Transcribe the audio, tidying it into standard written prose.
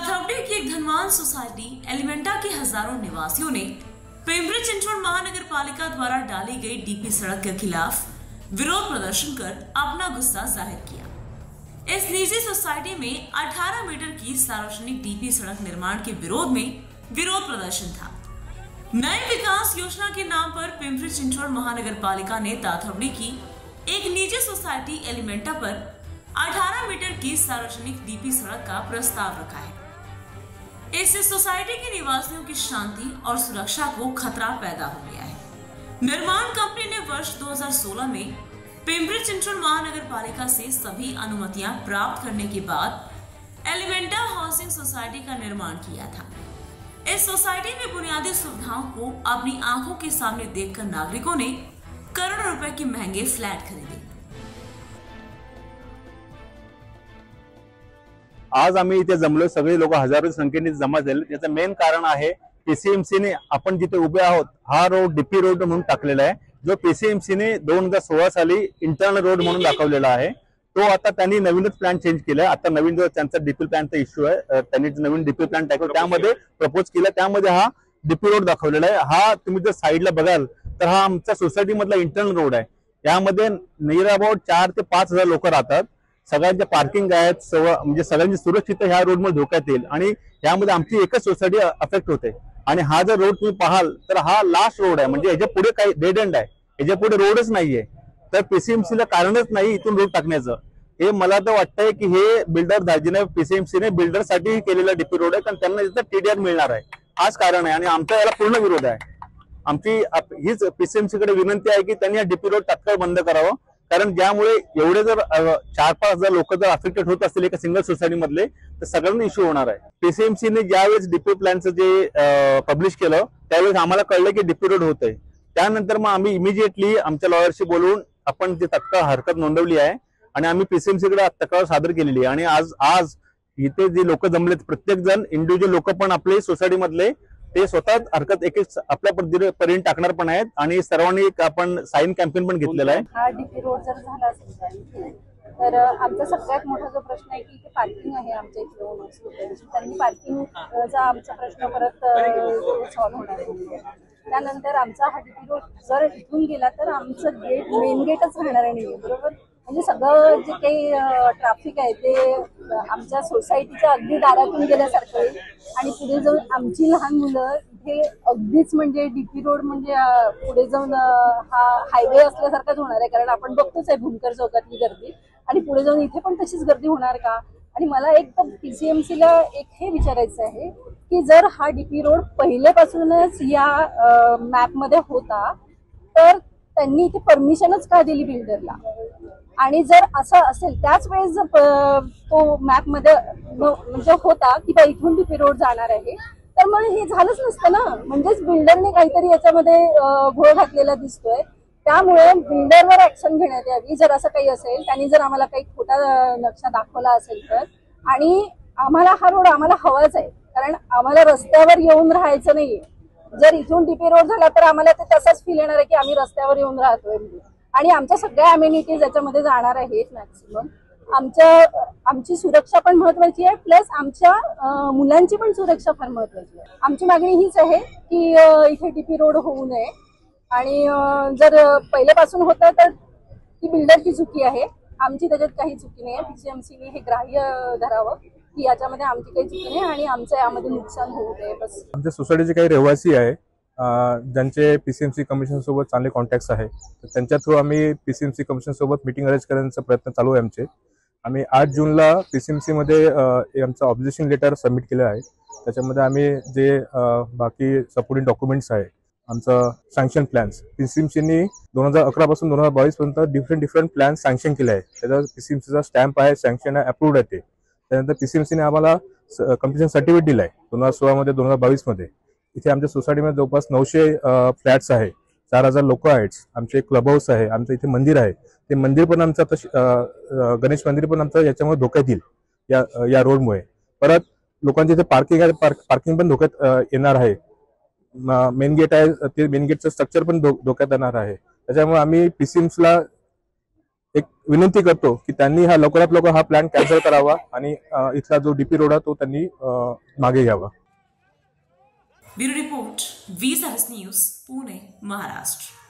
ताथवड़े की एक धनवान सोसाइटी एलिमेंटा के हजारों निवासियों ने पिंपरी चिंचवड महानगर पालिका द्वारा डाली गई डीपी सड़क के खिलाफ विरोध प्रदर्शन कर अपना गुस्सा जाहिर किया। इस निजी सोसाइटी में 18 मीटर की सार्वजनिक डीपी सड़क निर्माण के विरोध में विरोध प्रदर्शन था। नए विकास योजना के नाम पर पिंपरी चिंचवड महानगर पालिका ने ताथवड़ी की एक निजी सोसाइटी एलिमेंटा पर 18 मीटर की सार्वजनिक डीपी सड़क का प्रस्ताव रखा है। इससे सोसाइटी के निवासियों की शांति और सुरक्षा को खतरा पैदा हो गया है। निर्माण कंपनी ने वर्ष 2016 में पिंपरी चिंचवड महानगर पालिका से सभी अनुमतियां प्राप्त करने के बाद एलिमेंटा हाउसिंग सोसाइटी का निर्माण किया था। इस सोसाइटी में बुनियादी सुविधाओं को अपनी आंखों के सामने देखकर नागरिकों ने करोड़ों रुपए के महंगे फ्लैट खरीदे। आज आम्ही इथे जमलो, सगळे लोक हजारो संख्येने जमा झाले। त्याचं मेन कारण आहे पीसीएमसी ने आपण जिथे उभे आहोत हा रोड डीपी रोड म्हणून टाकलेला आहे, जो पीसीएमसी ने 2016 साली इंटरनल रोड म्हणून दाखवलेला आहे। तो आता त्यांनी नवीनच प्लॅन चेंज केलाय। आता नवीन जो त्यांचा डीपी प्लॅनचा इश्यू आहे, त्यांनी नवीन डीपी प्लॅन टाकला, त्यामध्ये प्रपोज केला, त्यामध्ये हा डीपी रोड दाखवलेला आहे। हा तुम्ही जर साईडला बघाल तर हा आमच्या सोसायटी मधला इंटरनल रोड आहे। यामध्ये नियर अबाउट 4 ते 5 हजार लोक राहतात। सगळ्यांचे पार्किंग आहेत, म्हणजे सगळ्यांची सुरक्षितता ह्या रोड मध्ये धोक्यात येईल आणि यामध्ये आमची एकच सोसायटी अफेक्ट होते। आणि हा जर रोड तुम्ही पाहाल तर हा लास्ट रोड आहे, म्हणजे याच्या पुढे काही डेड एंड आहे, याच्या पुढे रोडच नाहीये। तर पीसीएमसी ला कारणच नाही इथून रोड टाकण्याचं। हे मला तर वाटतंय की हे बिल्डर दाजीने पीसीएमसी ने बिल्डर साठी केलेला डीपी रोड आहे, कारण त्यांना याचा टीडीआर मिळणार आहे, हाच कारण आहे। आणि आमचा याला पूर्ण विरोध आहे। आमची हीच पीसीएमसी कडे विनंती आहे की त्यांनी हा डीपी रोड तात्काळ बंद करावं, कारण ज्यामुळे एवढे जर 4-5 हजार लोक जर अफेक्टेड होत असतील एका सिंगल सोसायटी मधले, तर सगळ्यांना इश्यू होणार आहे। पीसीएमसी ने ज्यावेळेस डीपी प्लॅनचं जे पब्लिश केलं त्यावेळेस आम्हाला कळलं की डीपी रोड होतंय। त्यानंतर मग आम्ही इमिजिएटली आमच्या लॉयरशी बोलून आपण ते तात्काळ हरकत नोंदवली आहे आणि आम्ही पीसीएमसी कडे तक्रार सादर केलेली आहे। आणि आज इथे जे लोक जमलेत, प्रत्येक जण इंडिव्हिज्युअल लोक पण आपले सोसायटी मधले ते स्वतः हरकत एक आपल्या पद्धतीने टाकणार पण आहेत आणि सर्वांनी आपण साइन कॅम्पेन पण घेतलेला आहे। हा डीपी रोड जर झाला असेल तर आमचा सगळ्यात मोठा जो प्रश्न आहे की इथे पार्किंग आहे आमच्या इथे, त्यांनी पार्किंगचा आमचा प्रश्न परत सॉल्व्ह होणार आहे। त्यानंतर आमचा हा डीपी रोड जर इथून गेला तर आमचं गेट मेन गेटच राहणार आहे, बरोबर। म्हणजे सगळं जे काही ट्रॅफिक आहे ते आमच्या सोसायटीच्या अगदी दारातून गेल्यासारखं आहे। आणि पुढे जाऊन आमची लहान मुलं इथे अगदीच म्हणजे डीपी रोड म्हणजे पुढे जाऊन हा हायवे असल्यासारखाच होणार आहे, कारण आपण बघतोच आहे भूमकर चौकातली गर्दी, आणि पुढे जाऊन इथे पण तशीच गर्दी होणार का। आणि मला एक तर पीसीएमसीला एक हे विचारायचं आहे की जर हा डीपी रोड पहिल्यापासूनच या मॅपमध्ये होता तर त्यांनी इथे परमिशनच का दिली बिल्डरला। आणि जर असं असेल त्याच वेळेस जर तो मॅप मध्ये म्हणजे होता की इथून डीपी रोड जाणार आहे, तर मग हे झालंच नसतं ना। म्हणजेच बिल्डरने काहीतरी याच्यामध्ये घोळ घातलेला दिसतोय। त्यामुळे बिल्डरवर ऍक्शन घेण्यात यावी जर असं काही असेल, त्यांनी जर आम्हाला काही खोटा नक्षा दाखवला असेल तर। आणि आम्हाला हा रोड आम्हाला हवाच आहे, कारण आम्हाला रस्त्यावर येऊन राहायचं नाहीये। जर इथून डीपी रोड झाला तर आम्हाला ते तसाच फील येणार आहे की आम्ही रस्त्यावर येऊन राहतोय, आणि आमच्या सगळ्या अमेनिटीज याच्यामध्ये जाणार आहेत मॅक्सिमम। आमची सुरक्षा पण महत्वाची आहे, प्लस आमच्या मुलांची पण सुरक्षा फार महत्वाची आहे। आमची मागणी हीच आहे की इथे डीपी रोड होऊ नये, आणि जर पहिल्यापासून होतं तर ती बिल्डरची चुकी आहे, आमची त्याच्यात काही चुकी नाही आहे। पीसीएमसीने हे ग्राह्य धरावं की याच्यामध्ये आमची काही चुकी नाही आणि आमचं यामध्ये नुकसान होऊ नये बस। आमच्या सोसायटीचे काही रहिवासी आहे ज्यांचे पीसीएमसी कमिशन सोबत चांगले कॉन्टॅक्ट्स आहे, तर त्यांच्या थ्रू आम्ही पीसीएमसी कमिशन सोबत मीटिंग अरेंज करण्याचा प्रयत्न चालू आहे आमचे। आम्ही 8 जूनला पीसीएमसी मध्ये आमचं ऑब्जेक्शन लेटर सबमिट केलं आहे। त्याच्यामध्ये आम्ही जे बाकी सपोर्टिंग डॉक्युमेंट्स आहे, आमचं सँक्शन प्लॅन्स पीसीएमसीनी 2011 पासून 2022 पर्यंत डिफरंट प्लॅन्स सँक्शन केले आहे। त्याचा पीसीएमसीचा स्टॅम्प आहे, सँक्शन आहे, अप्रूव्ड आहे ते। त्यानंतर पीसीएमसीने आम्हाला कम्प्लिशन सर्टिफिकेट दिलं आहे 2016 मध्ये 2022 मध्ये। इथे आमच्या सोसायटीमध्ये जवळपास 900 फ्लॅट्स आहे, 4000 लोक आहेत, आमचे क्लब हाऊस आहे, आमचं इथे मंदिर आहे। ते मंदिर पण आमचं आता गणेश मंदिर पण आमचं याच्यामुळे धोक्यात येईल या रोडमुळे। परत लोकांचे इथे पार्किंग आहे, पार्किंग पण धोक्यात येणार आहे। मेन गेट आहे, ते मेन गेटचं स्ट्रक्चर पण धोक्यात येणार आहे। त्याच्यामुळे आम्ही पीसीएमसीला एक विनंती करतो की त्यांनी हा लवकरात लवकर हा प्लॅन कॅन्सल करावा आणि इथला जो डीपी रोड आहे तो त्यांनी मागे घ्यावा. Bureau report, 20 news, Pune, Maharashtra.